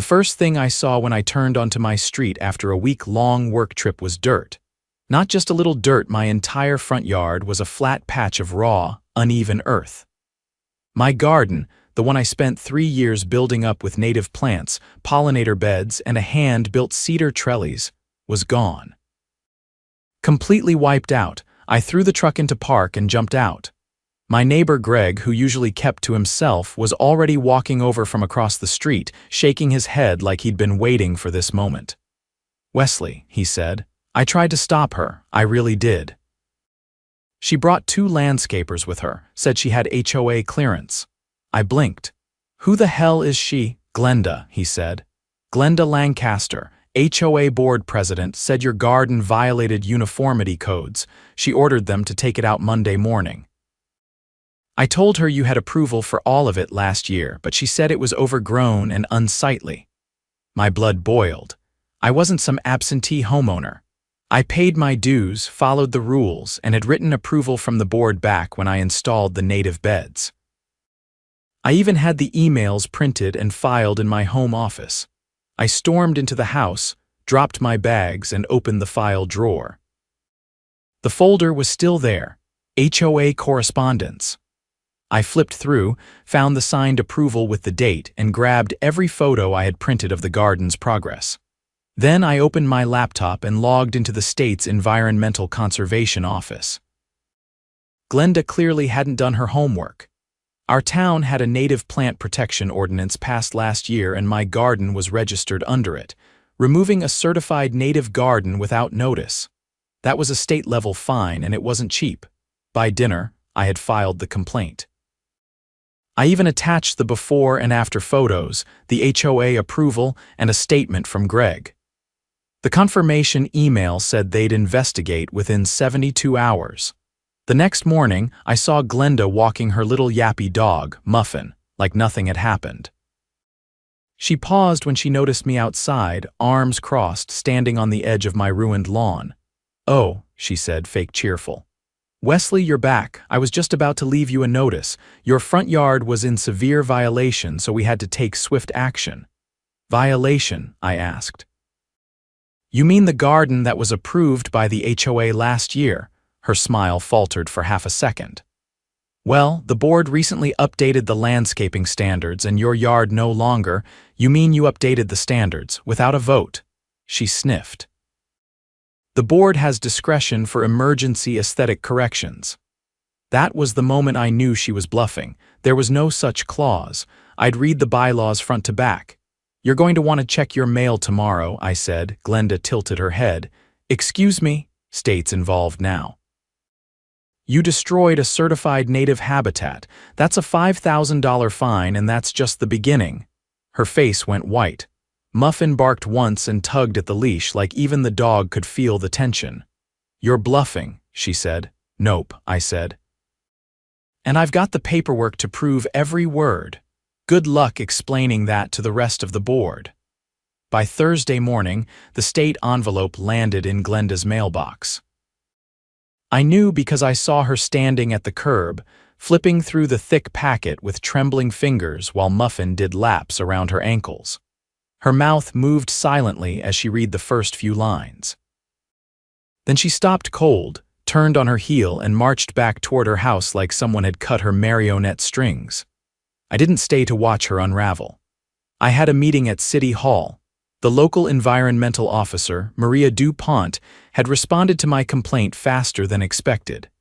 The first thing I saw when I turned onto my street after a week-long work trip was dirt. Not just a little dirt, my entire front yard was a flat patch of raw, uneven earth. My garden, the one I spent 3 years building up with native plants, pollinator beds, and a hand-built cedar trellis, was gone. Completely wiped out, I threw the truck into park and jumped out. My neighbor Greg, who usually kept to himself, was already walking over from across the street, shaking his head like he'd been waiting for this moment. "Wesley," he said, "I tried to stop her, I really did. She brought 2 landscapers with her, said she had HOA clearance." I blinked. "Who the hell is she?" "Glenda," he said. "Glenda Lancaster, HOA board president, said your garden violated uniformity codes. She ordered them to take it out Monday morning. I told her you had approval for all of it last year, but she said it was overgrown and unsightly." My blood boiled. I wasn't some absentee homeowner. I paid my dues, followed the rules, and had written approval from the board back when I installed the native beds. I even had the emails printed and filed in my home office. I stormed into the house, dropped my bags, and opened the file drawer. The folder was still there, HOA correspondence. I flipped through, found the signed approval with the date, and grabbed every photo I had printed of the garden's progress. Then I opened my laptop and logged into the state's Environmental Conservation Office. Glenda clearly hadn't done her homework. Our town had a native plant protection ordinance passed last year, and my garden was registered under it, removing a certified native garden without notice. That was a state-level fine, and it wasn't cheap. By dinner, I had filed the complaint. I even attached the before and after photos, the HOA approval, and a statement from Greg. The confirmation email said they'd investigate within 72 hours. The next morning, I saw Glenda walking her little yappy dog, Muffin, like nothing had happened. She paused when she noticed me outside, arms crossed, standing on the edge of my ruined lawn. "Oh," she said, fake cheerful. "Wesley, you're back. I was just about to leave you a notice. Your front yard was in severe violation, so we had to take swift action." "Violation?" I asked. "You mean the garden that was approved by the HOA last year?" Her smile faltered for half a second. "Well, the board recently updated the landscaping standards, and your yard no longer—" "You mean you updated the standards, without a vote?" She sniffed. "The board has discretion for emergency aesthetic corrections." That was the moment I knew she was bluffing. There was no such clause. I'd read the bylaws front to back. "You're going to want to check your mail tomorrow," I said. Glenda tilted her head. "Excuse me?" "State's involved now." "You destroyed a certified native habitat. That's a $5,000 fine, and that's just the beginning." Her face went white. Muffin barked once and tugged at the leash like even the dog could feel the tension. "You're bluffing," she said. "Nope," I said. "And I've got the paperwork to prove every word. Good luck explaining that to the rest of the board." By Thursday morning, the state envelope landed in Glenda's mailbox. I knew because I saw her standing at the curb, flipping through the thick packet with trembling fingers while Muffin did laps around her ankles. Her mouth moved silently as she read the first few lines. Then she stopped cold, turned on her heel, and marched back toward her house like someone had cut her marionette strings. I didn't stay to watch her unravel. I had a meeting at City Hall. The local environmental officer, Maria DuPont, had responded to my complaint faster than expected.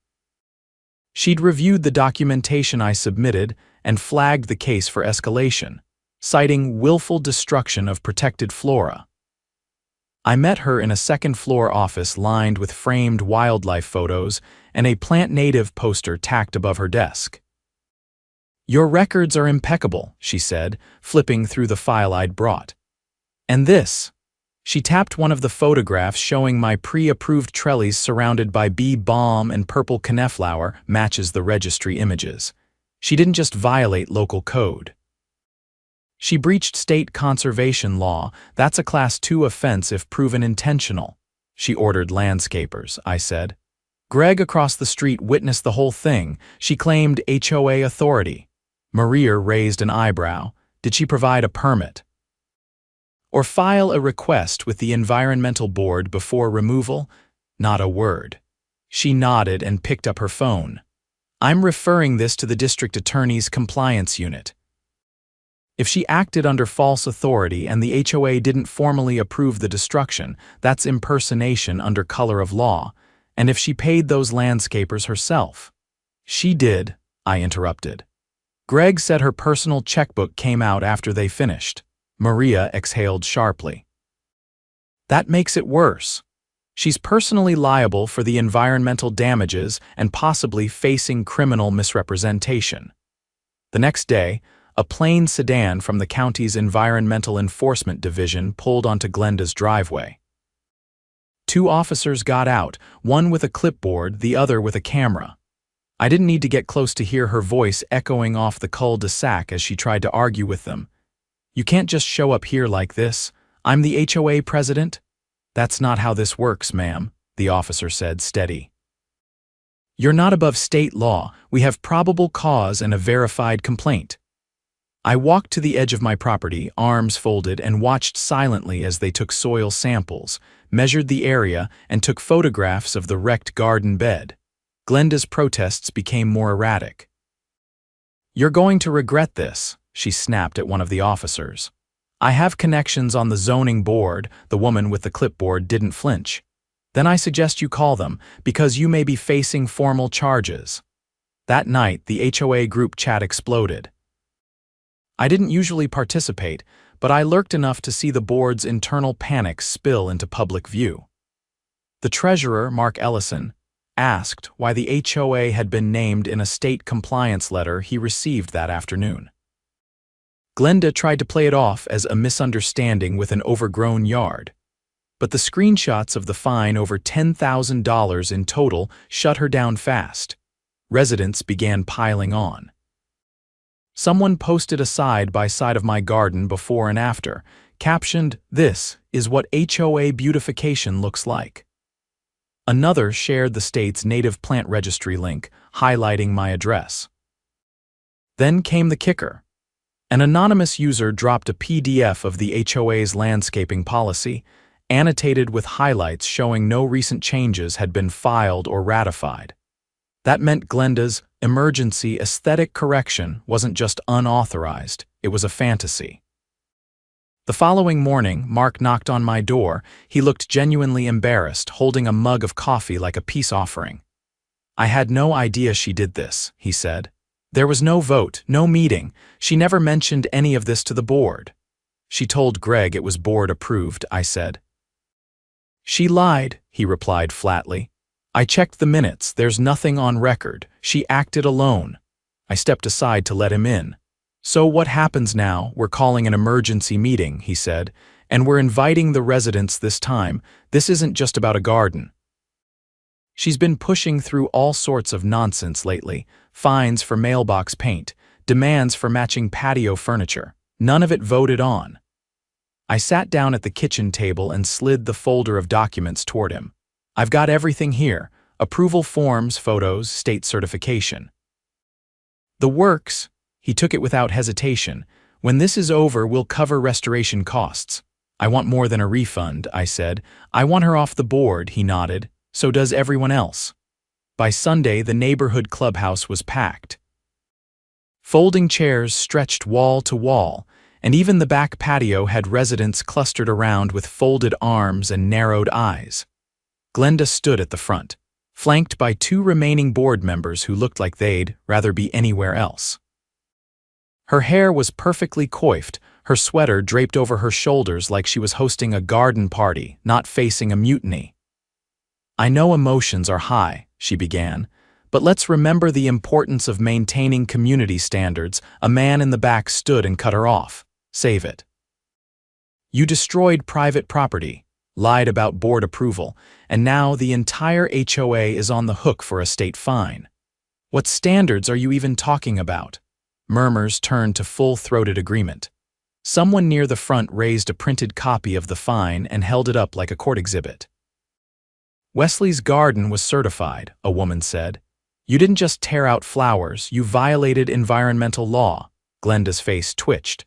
She'd reviewed the documentation I submitted and flagged the case for escalation, citing willful destruction of protected flora. I met her in a second-floor office lined with framed wildlife photos and a plant native poster tacked above her desk. "Your records are impeccable," she said, flipping through the file I'd brought. "And this?" She tapped one of the photographs showing my pre-approved trellis surrounded by bee balm and purple coneflower matches the registry images. She didn't just violate local code. She breached state conservation law. That's a Class 2 offense if proven intentional. She ordered landscapers, I said. Greg across the street witnessed the whole thing. She claimed HOA authority. Maria raised an eyebrow. Did she provide a permit? Or file a request with the environmental board before removal? Not a word. She nodded and picked up her phone. I'm referring this to the district attorney's compliance unit. If she acted under false authority and the HOA didn't formally approve the destruction, that's impersonation under color of law. And if she paid those landscapers herself? She did, I interrupted. Greg said her personal checkbook came out after they finished. Maria exhaled sharply. That makes it worse. She's personally liable for the environmental damages and possibly facing criminal misrepresentation. The next day, a plain sedan from the county's Environmental Enforcement Division pulled onto Glenda's driveway. 2 officers got out, one with a clipboard, the other with a camera. I didn't need to get close to hear her voice echoing off the cul-de-sac as she tried to argue with them. You can't just show up here like this. I'm the HOA president. That's not how this works, ma'am, the officer said, steady. You're not above state law. We have probable cause and a verified complaint. I walked to the edge of my property, arms folded, and watched silently as they took soil samples, measured the area, and took photographs of the wrecked garden bed. Glenda's protests became more erratic. You're going to regret this, she snapped at one of the officers. I have connections on the zoning board. The woman with the clipboard didn't flinch. Then I suggest you call them, because you may be facing formal charges. That night, the HOA group chat exploded. I didn't usually participate, but I lurked enough to see the board's internal panic spill into public view. The treasurer, Mark Ellison, asked why the HOA had been named in a state compliance letter he received that afternoon. Glenda tried to play it off as a misunderstanding with an overgrown yard, but the screenshots of the fine, over $10,000 in total, shut her down fast. Residents began piling on. Someone posted a side-by-side of my garden before and after, captioned, "This is what HOA beautification looks like." Another shared the state's native plant registry link, highlighting my address. Then came the kicker. An anonymous user dropped a PDF of the HOA's landscaping policy, annotated with highlights showing no recent changes had been filed or ratified. That meant Glenda's emergency aesthetic correction wasn't just unauthorized, it was a fantasy. The following morning, Mark knocked on my door. He looked genuinely embarrassed, holding a mug of coffee like a peace offering. I had no idea she did this, he said. There was no vote, no meeting. She never mentioned any of this to the board. She told Greg it was board approved, I said. She lied, he replied flatly. I checked the minutes. There's nothing on record. She acted alone. I stepped aside to let him in. So what happens now? We're calling an emergency meeting, he said, and we're inviting the residents this time. This isn't just about a garden. She's been pushing through all sorts of nonsense lately. Fines for mailbox paint, demands for matching patio furniture. None of it voted on. I sat down at the kitchen table and slid the folder of documents toward him. I've got everything here. Approval forms, photos, state certification. The works. He took it without hesitation. When this is over, we'll cover restoration costs. I want more than a refund, I said. I want her off the board, he nodded. So does everyone else. By Sunday, the neighborhood clubhouse was packed. Folding chairs stretched wall to wall, and even the back patio had residents clustered around with folded arms and narrowed eyes. Glenda stood at the front, flanked by 2 remaining board members who looked like they'd rather be anywhere else. Her hair was perfectly coiffed, her sweater draped over her shoulders like she was hosting a garden party, not facing a mutiny. I know emotions are high, she began, but let's remember the importance of maintaining community standards. A man in the back stood and cut her off. Save it. You destroyed private property, lied about board approval, and now the entire HOA is on the hook for a state fine. What standards are you even talking about? Murmurs turned to full-throated agreement. Someone near the front raised a printed copy of the fine and held it up like a court exhibit. Wesley's garden was certified, a woman said. You didn't just tear out flowers, you violated environmental law. Glenda's face twitched.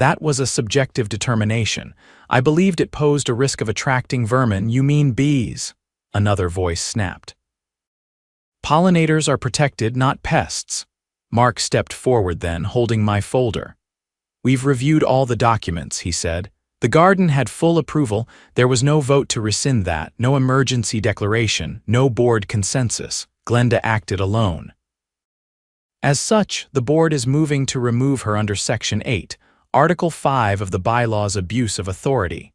That was a subjective determination. I believed it posed a risk of attracting vermin. You mean bees? Another voice snapped. Pollinators are protected, not pests. Mark stepped forward then, holding my folder. We've reviewed all the documents, he said. The garden had full approval. There was no vote to rescind that, no emergency declaration, no board consensus. Glenda acted alone. As such, the board is moving to remove her under Section 8, Article 5 of the Bylaws Abuse of Authority.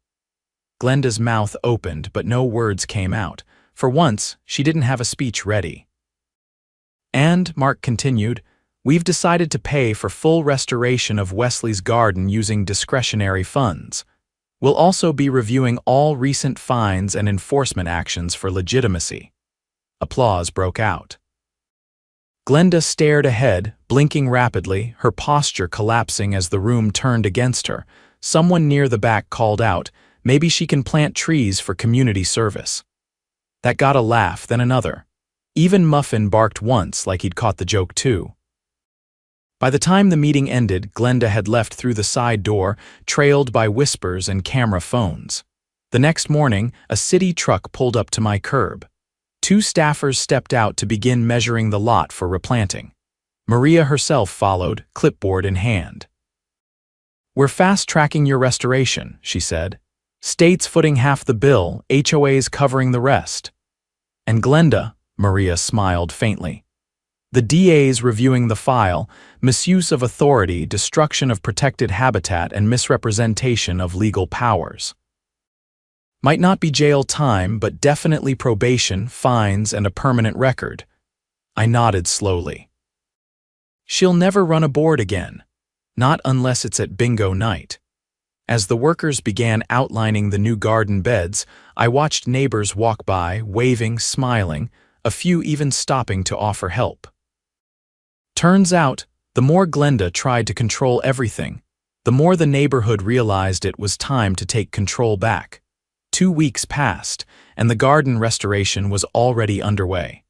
Glenda's mouth opened, but no words came out. For once, she didn't have a speech ready. And, Mark continued, we've decided to pay for full restoration of Wesley's garden using discretionary funds. We'll also be reviewing all recent fines and enforcement actions for legitimacy. Applause broke out. Glenda stared ahead, blinking rapidly, her posture collapsing as the room turned against her. Someone near the back called out, maybe she can plant trees for community service. That got a laugh, then another. Even Muffin barked once like he'd caught the joke too. By the time the meeting ended, Glenda had left through the side door, trailed by whispers and camera phones. The next morning, a city truck pulled up to my curb. 2 staffers stepped out to begin measuring the lot for replanting. Maria herself followed, clipboard in hand. We're fast-tracking your restoration, she said. States footing half the bill, HOAs covering the rest. And Glenda, Maria smiled faintly. The DA's reviewing the file, misuse of authority, destruction of protected habitat, and misrepresentation of legal powers. Might not be jail time, but definitely probation, fines, and a permanent record. I nodded slowly. She'll never run a board again. Not unless it's at bingo night. As the workers began outlining the new garden beds, I watched neighbors walk by, waving, smiling, a few even stopping to offer help. Turns out, the more Glenda tried to control everything, the more the neighborhood realized it was time to take control back. 2 weeks passed, and the garden restoration was already underway.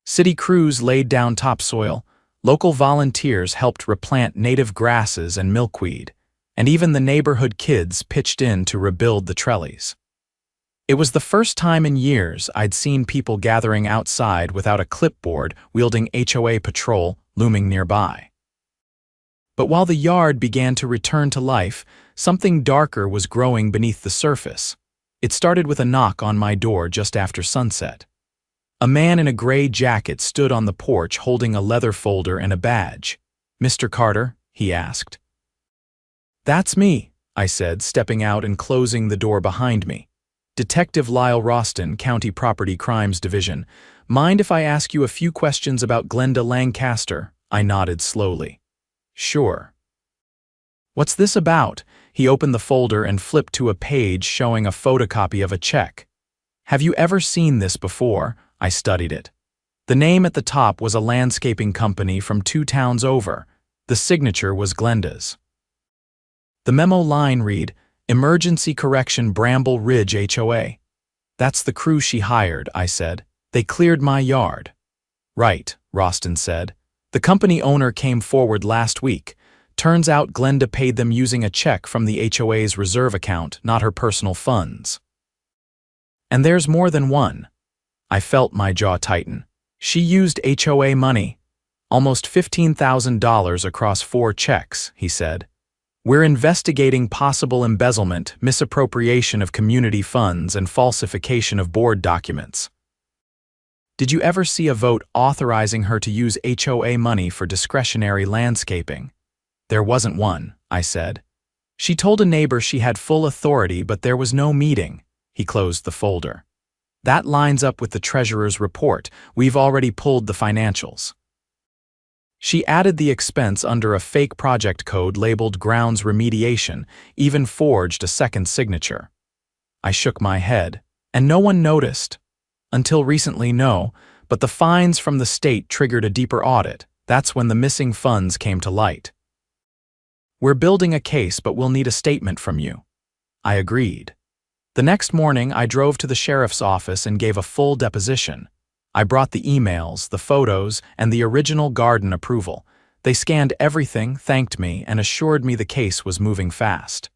City crews laid down topsoil, local volunteers helped replant native grasses and milkweed, and even the neighborhood kids pitched in to rebuild the trellis. It was the first time in years I'd seen people gathering outside without a clipboard wielding HOA patrol looming nearby. But while the yard began to return to life, something darker was growing beneath the surface. It started with a knock on my door just after sunset. A man in a gray jacket stood on the porch holding a leather folder and a badge. "Mr. Carter?" he asked. "That's me," I said, stepping out and closing the door behind me. "Detective Lyle Roston, County Property Crimes Division. Mind if I ask you a few questions about Glenda Lancaster?" I nodded slowly. "Sure." "What's this about?" He opened the folder and flipped to a page showing a photocopy of a check. "Have you ever seen this before?" I studied it. The name at the top was a landscaping company from 2 towns over. The signature was Glenda's. The memo line read, "Emergency Correction Bramble Ridge HOA." "That's the crew she hired," I said. "They cleared my yard." "Right," Roston said. "The company owner came forward last week. Turns out Glenda paid them using a check from the HOA's reserve account, not her personal funds." "And there's more than one." I felt my jaw tighten. "She used HOA money. Almost $15,000 across 4 checks," he said. "We're investigating possible embezzlement, misappropriation of community funds, and falsification of board documents." "Did you ever see a vote authorizing her to use HOA money for discretionary landscaping?" "There wasn't one," I said. "She told a neighbor she had full authority, but there was no meeting." He closed the folder. "That lines up with the treasurer's report. We've already pulled the financials." She added the expense under a fake project code labeled grounds remediation, even forged a second signature. I shook my head, and no one noticed. Until recently, no, but the fines from the state triggered a deeper audit. That's when the missing funds came to light. "We're building a case, but we'll need a statement from you." I agreed. The next morning, I drove to the sheriff's office and gave a full deposition. I brought the emails, the photos, and the original garden approval. They scanned everything, thanked me, and assured me the case was moving fast.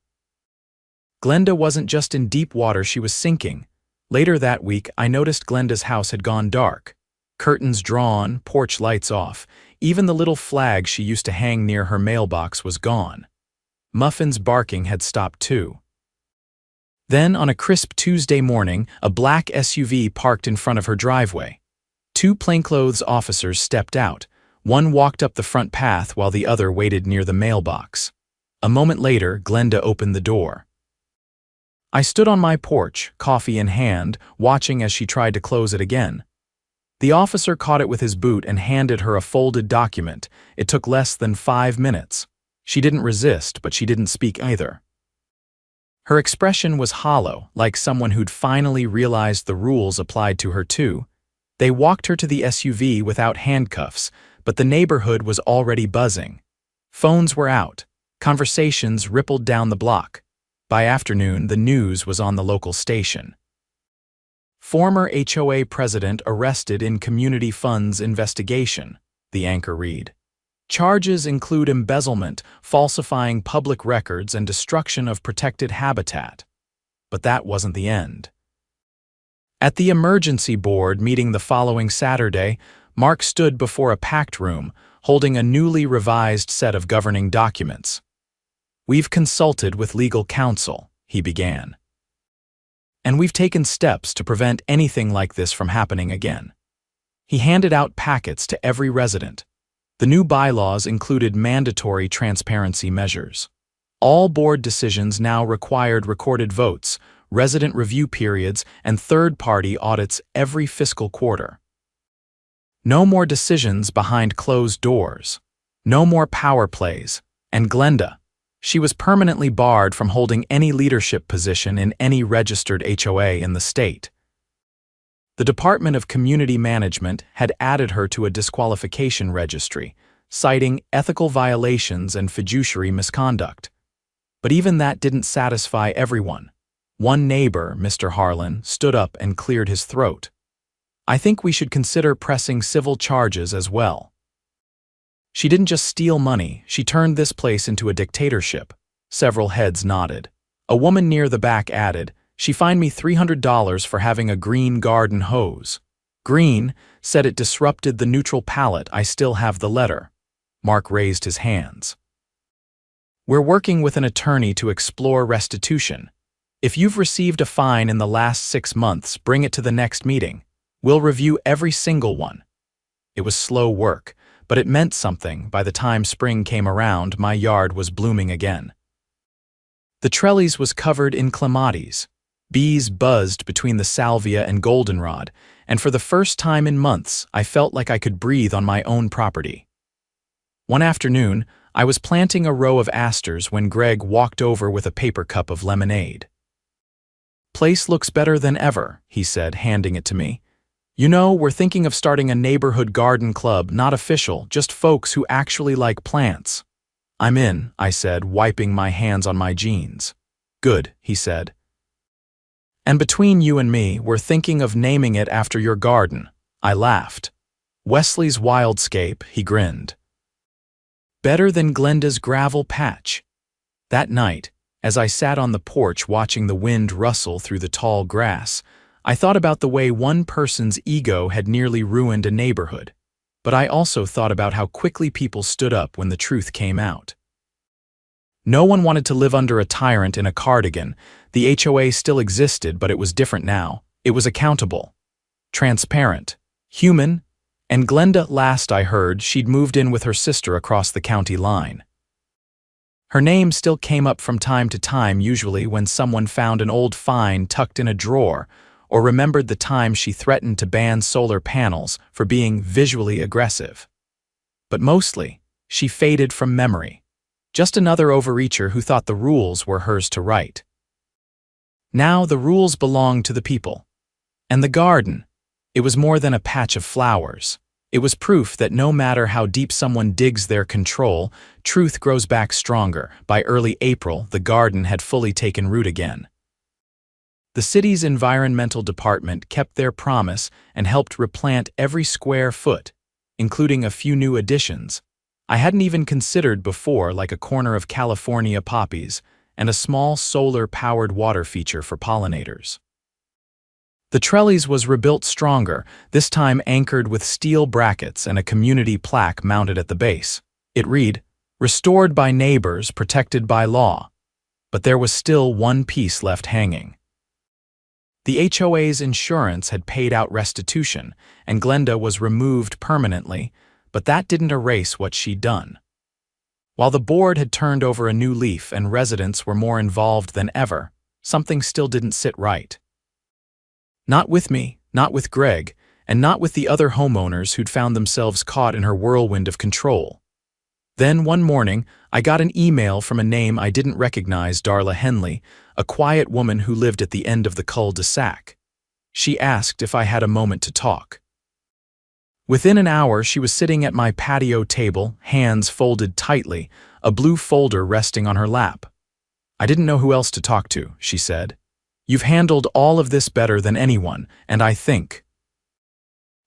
Glenda wasn't just in deep water, she was sinking. Later that week, I noticed Glenda's house had gone dark. Curtains drawn, porch lights off. Even the little flag she used to hang near her mailbox was gone. Muffin's barking had stopped too. Then, on a crisp Tuesday morning, a black SUV parked in front of her driveway. Two plainclothes officers stepped out. One walked up the front path while the other waited near the mailbox. A moment later, Glenda opened the door. I stood on my porch, coffee in hand, watching as she tried to close it again. The officer caught it with his boot and handed her a folded document. It took less than 5 minutes. She didn't resist, but she didn't speak either. Her expression was hollow, like someone who'd finally realized the rules applied to her too. They walked her to the SUV without handcuffs, but the neighborhood was already buzzing. Phones were out. Conversations rippled down the block. By afternoon, the news was on the local station. Former HOA president arrested in community funds investigation, the anchor read. Charges include embezzlement, falsifying public records, and destruction of protected habitat. But that wasn't the end. At the emergency board meeting the following Saturday, Mark stood before a packed room, holding a newly revised set of governing documents. We've consulted with legal counsel, he began. And we've taken steps to prevent anything like this from happening again. He handed out packets to every resident. The new bylaws included mandatory transparency measures. All board decisions now required recorded votes, resident review periods, and third-party audits every fiscal quarter. No more decisions behind closed doors. No more power plays. And Glenda, she was permanently barred from holding any leadership position in any registered HOA in the state. The Department of Community Management had added her to a disqualification registry, citing ethical violations and fiduciary misconduct. But even that didn't satisfy everyone. One neighbor, Mr. Harlan, stood up and cleared his throat. I think we should consider pressing civil charges as well. She didn't just steal money, she turned this place into a dictatorship. Several heads nodded. A woman near the back added, "She fined me $300 for having a green garden hose." Green said it disrupted the neutral palette. I still have the letter. Mark raised his hands. We're working with an attorney to explore restitution. If you've received a fine in the last 6 months, bring it to the next meeting. We'll review every single one. It was slow work, but it meant something. By the time spring came around, my yard was blooming again. The trellis was covered in clematis. Bees buzzed between the salvia and goldenrod, and for the first time in months, I felt like I could breathe on my own property. One afternoon, I was planting a row of asters when Greg walked over with a paper cup of lemonade. "Place looks better than ever," he said, handing it to me. "You know, we're thinking of starting a neighborhood garden club, not official, just folks who actually like plants." "I'm in," I said, wiping my hands on my jeans. "Good," he said. "And between you and me, we're thinking of naming it after your garden." I laughed. "Wesley's Wildscape," he grinned. "Better than Glenda's gravel patch." That night, as I sat on the porch watching the wind rustle through the tall grass, I thought about the way one person's ego had nearly ruined a neighborhood. But I also thought about how quickly people stood up when the truth came out. No one wanted to live under a tyrant in a cardigan. The HOA still existed, but it was different now. It was accountable, transparent, human, and Glenda, last I heard, she'd moved in with her sister across the county line. Her name still came up from time to time, usually when someone found an old fine tucked in a drawer, or remembered the time she threatened to ban solar panels for being visually aggressive. But mostly, she faded from memory. Just another overreacher who thought the rules were hers to write. Now the rules belonged to the people. And the garden, it was more than a patch of flowers. It was proof that no matter how deep someone digs their control, truth grows back stronger. By early April, the garden had fully taken root again. The city's environmental department kept their promise and helped replant every square foot, including a few new additions. I hadn't even considered before, like a corner of California poppies and a small solar-powered water feature for pollinators. The trellis was rebuilt stronger, this time anchored with steel brackets and a community plaque mounted at the base. It read, "Restored by neighbors, protected by law." But there was still one piece left hanging. The HOA's insurance had paid out restitution, and Glenda was removed permanently, but that didn't erase what she'd done. While the board had turned over a new leaf and residents were more involved than ever, something still didn't sit right. Not with me, not with Greg, and not with the other homeowners who'd found themselves caught in her whirlwind of control. Then one morning, I got an email from a name I didn't recognize, Darla Henley, a quiet woman who lived at the end of the cul-de-sac. She asked if I had a moment to talk. Within an hour, she was sitting at my patio table, hands folded tightly, a blue folder resting on her lap. "I didn't know who else to talk to," she said. "You've handled all of this better than anyone, and I think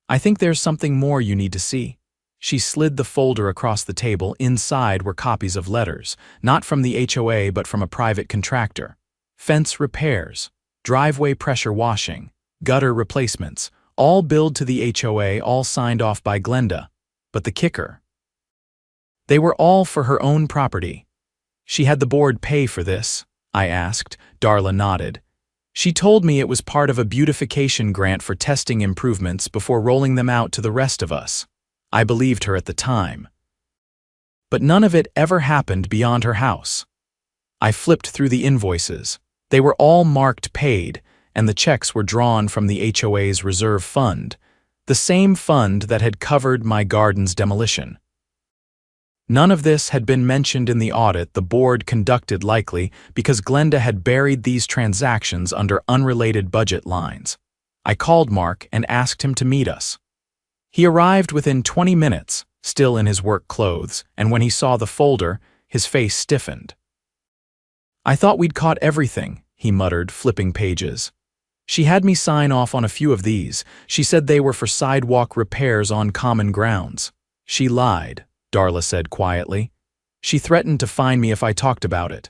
there's something more you need to see." She slid the folder across the table. Inside were copies of letters, not from the HOA but from a private contractor. Fence repairs, driveway pressure washing, gutter replacements, all billed to the HOA, all signed off by Glenda. But the kicker: they were all for her own property. "She had the board pay for this?" I asked. Darla nodded. "She told me it was part of a beautification grant for testing improvements before rolling them out to the rest of us." I believed her at the time. But none of it ever happened beyond her house. I flipped through the invoices. They were all marked paid, and the checks were drawn from the HOA's reserve fund, the same fund that had covered my garden's demolition. None of this had been mentioned in the audit the board conducted, likely because Glenda had buried these transactions under unrelated budget lines. I called Mark and asked him to meet us. He arrived within 20 minutes, still in his work clothes, and when he saw the folder, his face stiffened. "I thought we'd caught everything," he muttered, flipping pages. "She had me sign off on a few of these. She said they were for sidewalk repairs on common grounds." "She lied," Darla said quietly. "She threatened to fine me if I talked about it.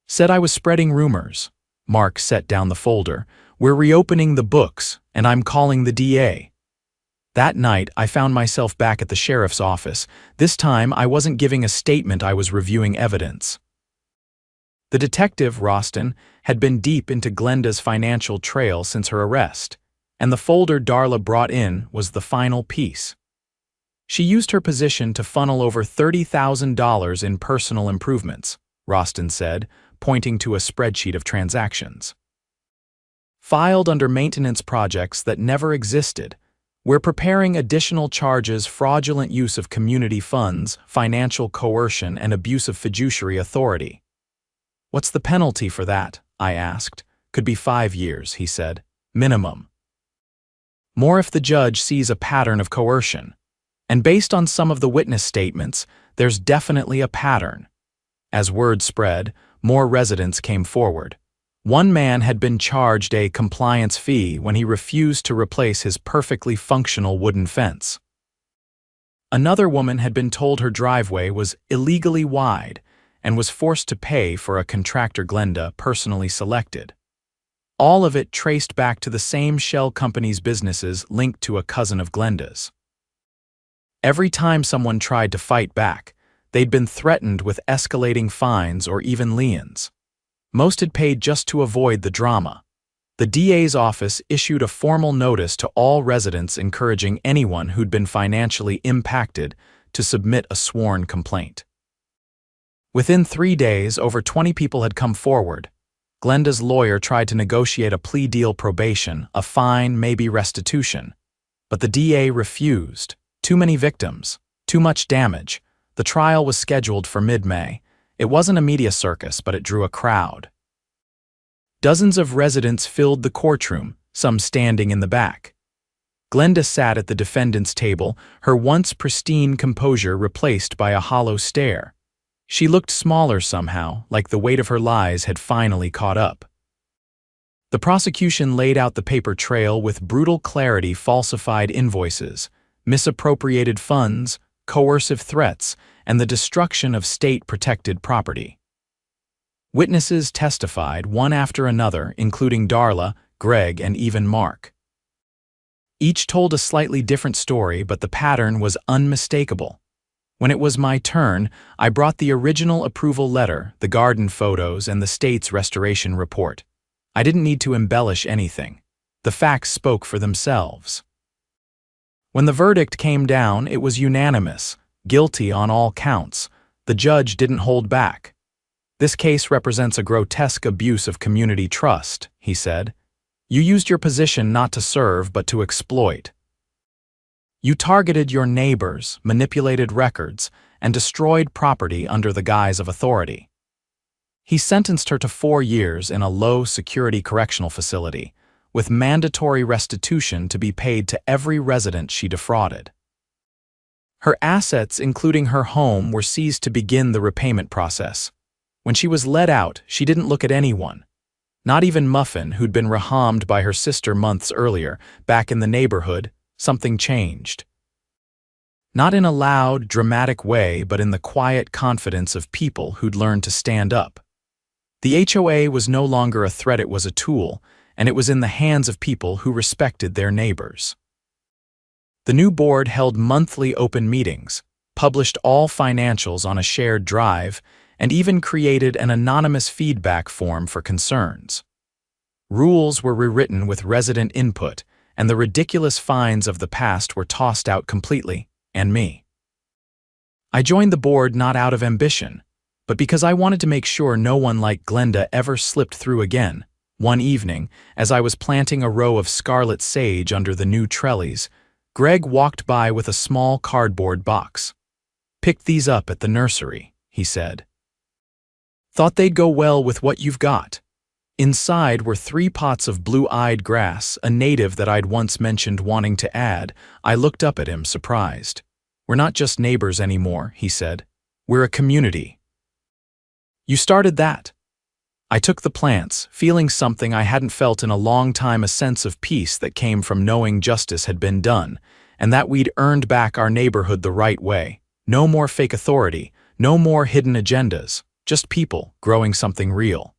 Said I was spreading rumors." Mark set down the folder. "We're reopening the books, and I'm calling the DA." That night, I found myself back at the sheriff's office. This time, I wasn't giving a statement, I was reviewing evidence. The detective, Roston, had been deep into Glenda's financial trail since her arrest, and the folder Darla brought in was the final piece. She used her position to funnel over $30,000 in personal improvements, Roston said, pointing to a spreadsheet of transactions. "Filed under maintenance projects that never existed. We're preparing additional charges: fraudulent use of community funds, financial coercion, and abuse of fiduciary authority." "What's the penalty for that?" I asked. "Could be 5 years, he said. "Minimum. More if the judge sees a pattern of coercion. And based on some of the witness statements, there's definitely a pattern." As word spread, more residents came forward. One man had been charged a compliance fee when he refused to replace his perfectly functional wooden fence. Another woman had been told her driveway was illegally wide and was forced to pay for a contractor Glenda personally selected. All of it traced back to the same shell company's businesses linked to a cousin of Glenda's. Every time someone tried to fight back, they'd been threatened with escalating fines or even liens. Most had paid just to avoid the drama. The DA's office issued a formal notice to all residents encouraging anyone who'd been financially impacted to submit a sworn complaint. Within 3 days, over 20 people had come forward. Glenda's lawyer tried to negotiate a plea deal: probation, a fine, maybe restitution. But the DA refused. Too many victims, too much damage. The trial was scheduled for mid-May. It wasn't a media circus, but it drew a crowd. Dozens of residents filled the courtroom, some standing in the back. Glenda sat at the defendant's table, her once pristine composure replaced by a hollow stare. She looked smaller somehow, like the weight of her lies had finally caught up. The prosecution laid out the paper trail with brutal clarity: falsified invoices, misappropriated funds, coercive threats, and the destruction of state-protected property. Witnesses testified one after another, including Darla, Greg, and even Mark. Each told a slightly different story, but the pattern was unmistakable. When it was my turn, I brought the original approval letter, the garden photos, and the state's restoration report. I didn't need to embellish anything. The facts spoke for themselves. When the verdict came down, it was unanimous, guilty on all counts. The judge didn't hold back. "This case represents a grotesque abuse of community trust," he said. "You used your position not to serve but to exploit. You targeted your neighbors, manipulated records, and destroyed property under the guise of authority." He sentenced her to 4 years in a low-security correctional facility, with mandatory restitution to be paid to every resident she defrauded. Her assets, including her home, were seized to begin the repayment process. When she was let out, she didn't look at anyone. Not even Muffin, who'd been rehomed by her sister months earlier. Back in the neighborhood, something changed. Not in a loud, dramatic way, but in the quiet confidence of people who'd learned to stand up. The HOA was no longer a threat, it was a tool, and it was in the hands of people who respected their neighbors. The new board held monthly open meetings, published all financials on a shared drive, and even created an anonymous feedback form for concerns. Rules were rewritten with resident input, and the ridiculous fines of the past were tossed out completely, and me. I joined the board not out of ambition, but because I wanted to make sure no one like Glenda ever slipped through again. One evening, as I was planting a row of scarlet sage under the new trellis, Greg walked by with a small cardboard box. "Picked these up at the nursery," he said. "Thought they'd go well with what you've got." Inside were 3 pots of blue-eyed grass, a native that I'd once mentioned wanting to add. I looked up at him, surprised. "We're not just neighbors anymore," he said. "We're a community." "You started that." I took the plants, feeling something I hadn't felt in a long time, a sense of peace that came from knowing justice had been done, and that we'd earned back our neighborhood the right way. No more fake authority, no more hidden agendas, just people growing something real.